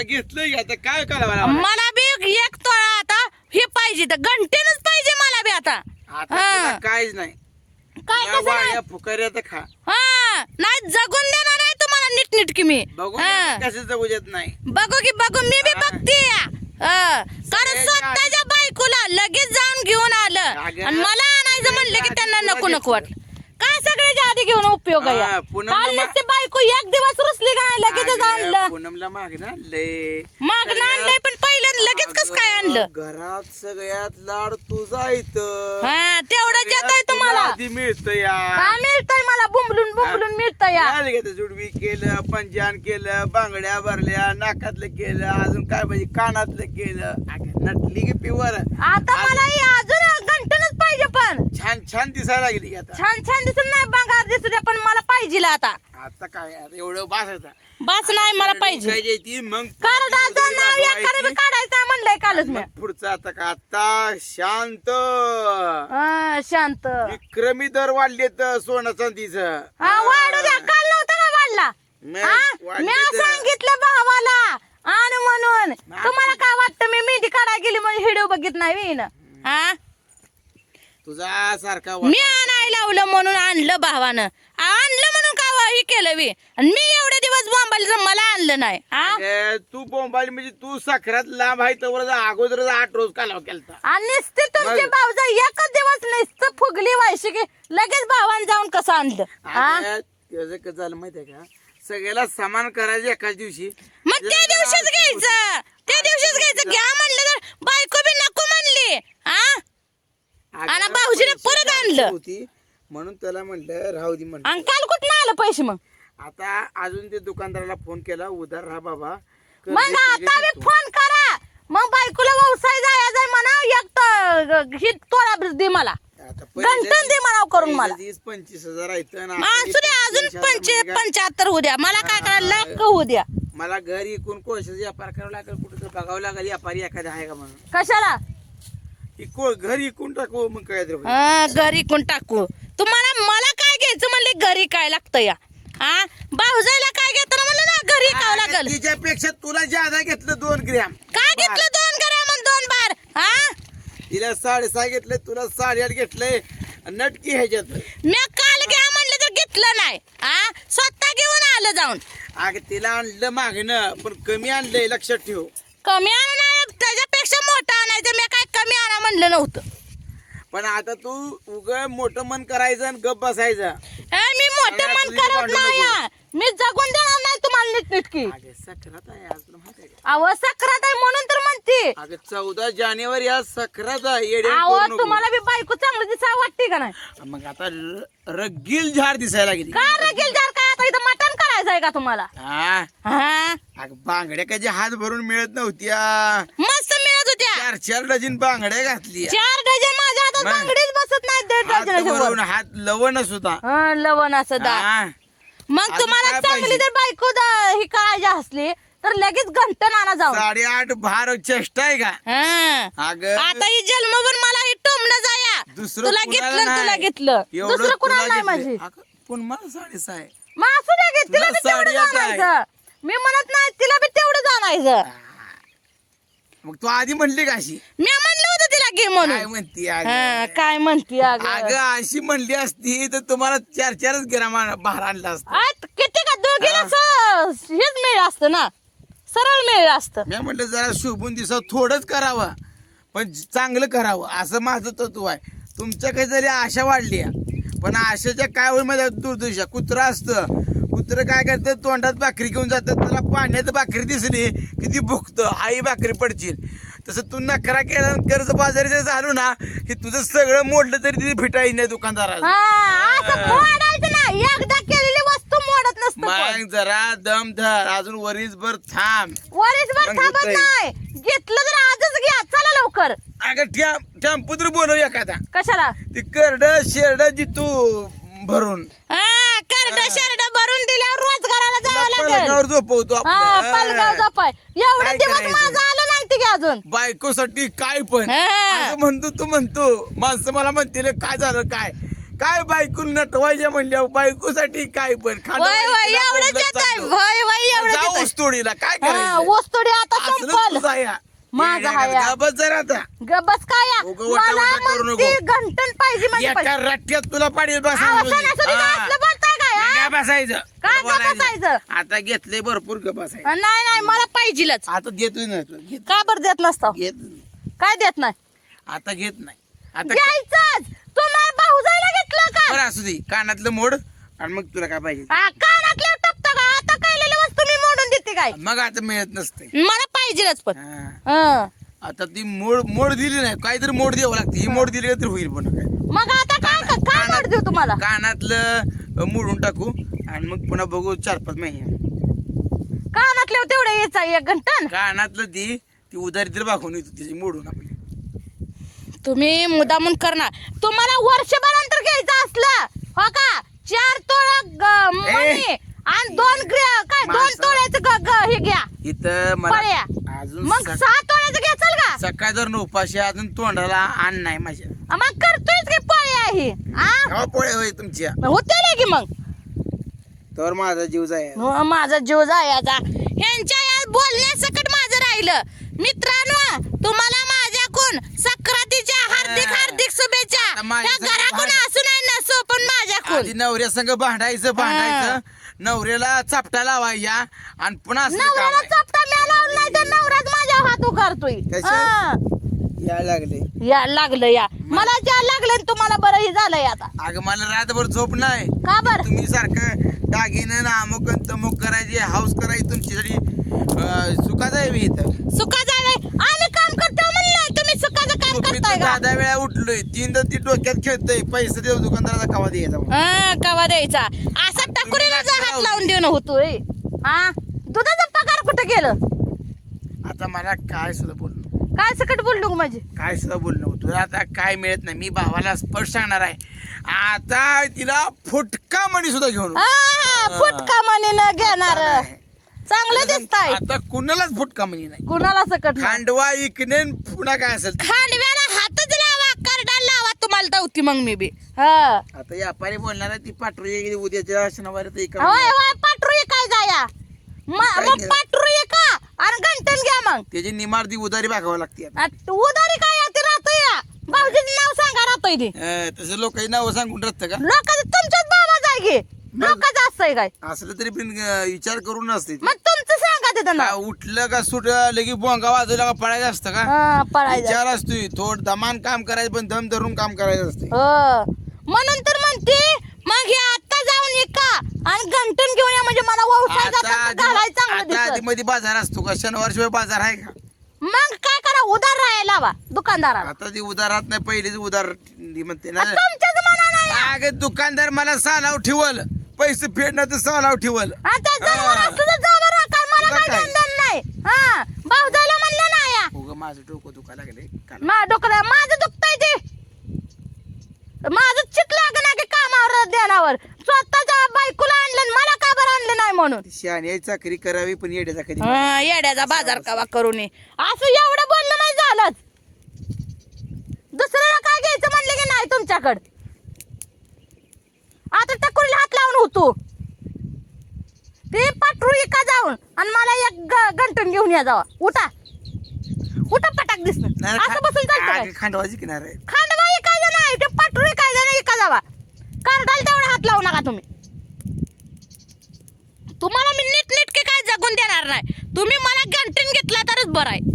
घेतलंय की आता काय करावं मला बी एक तोळा आता हे पाहिजे तर घंटेनच पाहिजे मला बी आता आता काहीच नाही काय कसं नाही वाड्या फुकाऱ्या तर खा हा नाही जगून देणार नाही तुम्हाला नीटनीटकी मी बघू हा. कसं जगू देत नाही बघू की बघू मी बी बघते कारण स्वतःच्या बायकोला लगेच जाऊन घेऊन आलं आणि मला आणायचं म्हणलं की त्यांना नको नको वाटलं काय सगळ्याच्या आधी घेऊन उपयोग आहे हा, पूनमला काल नुसती बायको एक दिवस रुसली काय लगेच आणलं पूनमला मागणं आणलंय मागणं आणलंय पण पहिलं लगेच कस काय आणलं घरात सगळ्यात लाड तुझा इथं हा तेवढं देत आहे तुम्हाला आधी मिळत या हा मिळतंय मला बुंबलून बुंबलून मिळतंय या जुडवी केलं पंजान केलं बांगड्या भरल्या नाकातलं केलं अजून काय पाहिजे कानातलं केलं अगं, नटली की पिवर आता मला हे अजून घंटनच पाहिजे पण छान छान दिसायला लागली की आता छान छान दिसत नाही बघा दिसू द्या पण मला पाहिजे आता आता काय आता एवढं बासायचा बस नाही मला पाहिजे ती मग कार्डाचं नाव एखादं बी काढायचं म्हणलंय कालच मी पुढचं आता का आता शांत शांत विक्रमी दर वाढलेत सोनं चांदीचं हा वाढू द्या काल नव्हतं का वाढला मी सांगितलं भावाला आण म्हणून तुम्हाला काय वाटतं मी मेहंदी काढायला गेली म्हणून व्हिडिओ बघित नाही मी हा तुझा सारखा मी आणायला लावलं म्हणून आणलं भावानं आणलं म्हणून का हे केलं मी आणि मी एवढे दिवस बोंबालीचं मला आणलं नाही हा तू बोंबाली म्हणजे तू साखरात लांब आहे तर अगोदर 8 रोज कालाव केलता आणि नुसते तुमचे भाऊजा एकच दिवस नुसतं फुगली व्हायची की लगेच भावानं जाऊन कसं आणलं त्याचं कसं झालं माहितीये का सगळ्याला समान करायचं एकाच दिवशी मग त्या दिवशीच घ्यायचं त्या दिवशीच घ्यायचं घ्या म्हणलं तर बायको बी नको म्हणली हा आणि भाऊजीने परत आणलं होती म्हणून त्याला म्हणलं राहू दे म्हणलं आणि काल कुठं आलं पैसे मग आता अजून ते दुकानदाराला फोन केला उधार राहा बाबा मग आता बी फोन करा मग बायकोला व्यवसाय जायचा म्हणा एक ही तोळा दे मला घंटन दे म्हणा करून मला 25,000 आहेत असू द्या अजून 75 होऊ द्या मला काय करायला लाख होऊ द्या मला घर इकून कोळशाचा व्यापार करावा लागेल कुठं तर बघावं लागेल व्यापारी एखादा आहे का म्हणून कशाला घर इकून टाकू मग काय घरी कोण टाकू तुम्हाला मला काय घ्यायचं म्हणले घरी काय लागतं या हा भाऊजाईला काय घेताना म्हणलं ना घरी खावं लागल तिच्यापेक्षा तुला ज्यादा घेतलं 2 ग्रॅम काय घेतलं 2 ग्रॅम आणि 2 बार हा तिला 6.5 घेतले तुला 8.5 घेतलंय नटकी ह्याच्यात मी काल घ्या म्हणलं तर घेतलं नाही हा स्वतः घेऊन आलं जाऊन अगं तिला आणलं मागणं पण कमी आणलंय लक्षात ठेव कमी आणा नाही त्याच्यापेक्षा मोठं आणायचं मी काय कमी आणा म्हणलं नव्हतं पण आता तू उग मोठं मन करायचं आणि गप बसायचं मी मोठं मन करत नाही मी जगून देणार नाही तुम्हाला नीटनीटकी सक्रात आहे आज तुला माहिती आहे अहो सक्रात आहे म्हणून तर म्हणते अगं 14 जानेवारी आज सक्रात आहे अहो तुम्हाला बी बायको चांगली दिसा वाटते का नाही मग आता रगील झाड दिसायला लागली का रगेल जार काय आता इथं मटण करायचं आहे का तुम्हाला हा अगं बांगड्या कधी हात भरून मिळत नव्हत्या मस्त मिळत होत्या 4 डझन बांगड्या घातली 4 डझन माझ्या हातात बांगडीच बसत नाही 1.5 डझन हात लवणच होता लवण असं दा मग तुम्हाला चांगली जर बायको ही काळजी असली तर लगेच घंटन आणा जाऊन 8.5 भार चेष्टा आहे का अगं आता ही जन्मभर मला ही टोमणं जाया दुसरं तुला घेतलं तुला घेतलं दुसरं कुणाला नाही माझी पण मला 6.5 आहे मग असू द्या घे तिला बी तेवढं जाणायचं मी म्हणत नाही तिला बी तेवढं जाणायचं मग तू आधी म्हणली का अशी मी म्हणलं होतं तिला घे काय म्हणून म्हणती काय म्हणती अगं अशी म्हणली असती तर तुम्हाला 4 ग्राम भार आणला असता किती का दोघीला हेच मिळ असतं ना सरळ मिळ असतं मी म्हटलं जरा शोभून दिसत थोडंच करावं पण चांगलं करावं असं माझं तत्व आहे तुमच्या काही जरी आशा वाढली पण आशाच्या काय होईल माझ्या दुर्दशा कुत्रा असतं कुत्र काय करतं तोंडात भाकरी घेऊन जातात त्याला पाण्यात भाकरी दिसली किती भुकतं आई भाकरी पडशील तसं तू नखरा केला कर्ज बाजारी जर झालो ना की तुझं सगळं मोडलं तरी तिथे फिटाई नाही दुकानदाराला एकदा केलेली वस्तू मोडत नसतं मग जरा दम धर अजून वरीसभर थांब वरीसभर थांबत नाही घेतलं तर आजच घ्या चला लवकर अगं टेम्पो तर बोलव एखादा कशाला ती करड शेरड जितू भरून करड शेरड भरून दिल्यावर रोजगाराला जावं लागेल पलंगावर झोपवतो पलगाव झोपाय एवढे दिवस माझं आलं नाही ते अजून बायकोसाठी काय पण असं म्हणतो तू म्हणतो माणसं मला म्हणतील काय झालं काय काय बायको नटवायच्या म्हणल्यावर बायकोसाठी काय पण वय वय एवढंच येत आहे वय वय एवढंच येत आहे. ऊसतोडीला काय हा, करायचं ऊसतोडी आता असलं संपल तुझं आहे. माझं आहे. गाबच जरा आता गबस काय या? उगं वटा मला वटा करू नको. म्हणती घंटन पाहिजे म्हणजे एका रट्ट्यात तुला पाडील आवाज सणासुदीचं असलं बोलताय काय, हा? बसायचं काय तुला बोलायचं. बसायचं? आता घेतलंय भरपूर ग बसायचं नाही नाही मला पाहिजेलच आता देतोय ना तुला. घेत का बरं देत नसतो घेत काय देत नाही आता घेत नाही आता घ्यायचंच तुम्हाला भाऊजाईला घेतलं का बरं असू दे कानातलं मोड आणि मग तुला काय पाहिजे हा, कानातल्या टपतं का आता काढलेली वस्तू मी मोडून देते काय मग आता मिळत नसते मला पाहिजेलच पण हा. हं. आता ती मोड दिली नाही काहीतरी मोड द्यावं लागते ही मोड दिली तर होईल पण काय मग आता काय काय मोड देऊ तुम्हाला कानातलं मोडून टाकू आणि मग पुन्हा बघू 4-5 महिने कानातल्या तेवढं यायचा एक घंटन कानातलं ती उधारी तर बाखून येतो त्याची मोडून आपली तुम्ही मुदामून करणार तुम्हाला वर्षभरानंतर घ्यायचं असलं हो का 4 तोळा मणी आणि 2 काय 2 माणसं. तोळ्याचं हे घ्या इथं पळ्या. मला अजून मग 6 तोळ्याचं घ्याचाल का सकाळ जर उपाशी अजून तोंडाला आण नाही माझ्या मग करतोयच की पळी आहे केव्हा पोळे होय तुमच्या होते ना की मग तर माझा जीव जाय हो, माझा जीव जायचा ह्यांच्या या बोलण्यासकट माझं राहिलं मित्रांनो तुम्हाला माझ्याकडून सक्रातीच्या हार्दिक हार्दिक शुभेच्छा आता माझ्या या संग घराकडून भांड- असू नाही नसो पण माझ्याकडून आधी नवऱ्या संग भांडायचं नवऱ्याला चापटा लावायच्या आणि पुन्हा असलं काम नवऱ्याला आहे. चपटा मी लावून नाही तर नवराच माझ्या हात उकारतोय कशा? हा. यायला लागले या लागलं या मला ज्या लागलं आणि तुम्हाला बरं हे झालंय आता अगं मला रातभर झोप नाही का बर तुम्ही सारखं दागिनं ना अमुक आणि तमुक करायची हाऊस करायची तुमच्यासाठी सुखाच आहे मी इथं सुखा जाय आम्ही काम करतो म्हणलं तुम्ही सुखाचं काम करताय का 10 वेळा उठलोय 3 ती डोक्यात खेळतोय पैसे देऊ दुकानदाराचा कवा द्यायचा मग. हा कवा द्यायचा असा टकुरीला हात लावून देणं होतोय हा दुधाचा पगार कुठं गेलं आता मला काय सुद्धा बोलणं काय सकट बोललो ग माझी काय सुद्धा बोलणं होतं आता काय मिळत नाही मी भावाला स्पष्ट सांगणार आहे आता तिला फुटका मणी सुद्धा घेऊन फुटका म्हणीनं घेणार चांगलं दिसताय आता कुणालाच फुटका मणी नाही कुणाला सकट नाही. खांडवा इकने पुन्हा काय असेल ते. खांडव्याला हातच लावा करडा लावा तुम्हाला धावती मग मी बी हा आता व्यापारी बोलणार आहे ती पाठवू उद्याच्या शनिवारी ते इकडं. होय होय पाटरू काय जाया काय मग केलं? पाटरू का आणि घंटन घ्या मग त्याची निमारती उधारी भागावं लागते आता. उधारी काय आहे ते राहतोय या भाऊजीचं नाव सांगा राहतोय ते तसं लोकांनी नाव सांगून राहतं का लोकांचं तुमच्याच बाबा जाय घे लोकांचं असतंय काय असलं तरी पण विचार करून नसते ते. मग तुमचं सांगा ते त्यांना का उठलं का सुट लगी बोंगा वाजवला का पळायचं असतं का पळायचं विचार असतोय थोड दमान काम करायचं पण दम धरून काम करायचं असते हो म्हणून तर म्हणते मग हे आता जाऊन एका आणि घंटन घेऊन या म्हणजे मला व्यवसाय घालायला चांगलं दिसत आधी मध्ये बाजार असतो का शनिवार शिवाय बाजार आहे का मग काय करा उधार राहायला लावा दुकानदाराला आता ती उदारात नाही पहिलीच उदार ती म्हणते ना तुमच्याच मनानं या. अगं दुकानदार मला सालाव ठेवल पैसे फेडणार तर सालाव ठेवल आता जनावर असलं तर जनावर राखा, मला तुला काही काय? धंदा नाही हा भाऊजाईला म्हणलं नाही या. उगं माझं डोकं दुखा लागले माझं डोकं माझं दुखतंय ते माझं चित लागणार की कामावर देण्यावर स्वतःच्या बायकोला आणलं आणि मला का बरं आणलं नाही म्हणून शहाणी चाकरी करावी पण येड्याचा कधी येड्याचा बाजार कवा करू नये असं एवढं बोलणं नाही झालंच दुसऱ्याला काय घ्यायचं म्हणलं की नाही तुमच्याकडं आता टकुरीला हात लावून होतो ते पाठरू का जाऊन आणि मला एक गंटन घेऊन या जावा उठा उठा पटाक दिसणं असं बसून चालतं काय? खांडवाची किनार आहे खांडवा एकायचं नाही ते पाठरू एकायचं नाही एका जावा कार्डाला तेवढा हात लावू नका तुम्ही तुम्हाला मी नीट काय जगून देणार नाही तुम्ही मला गंटन घेतला तरच बरं आहे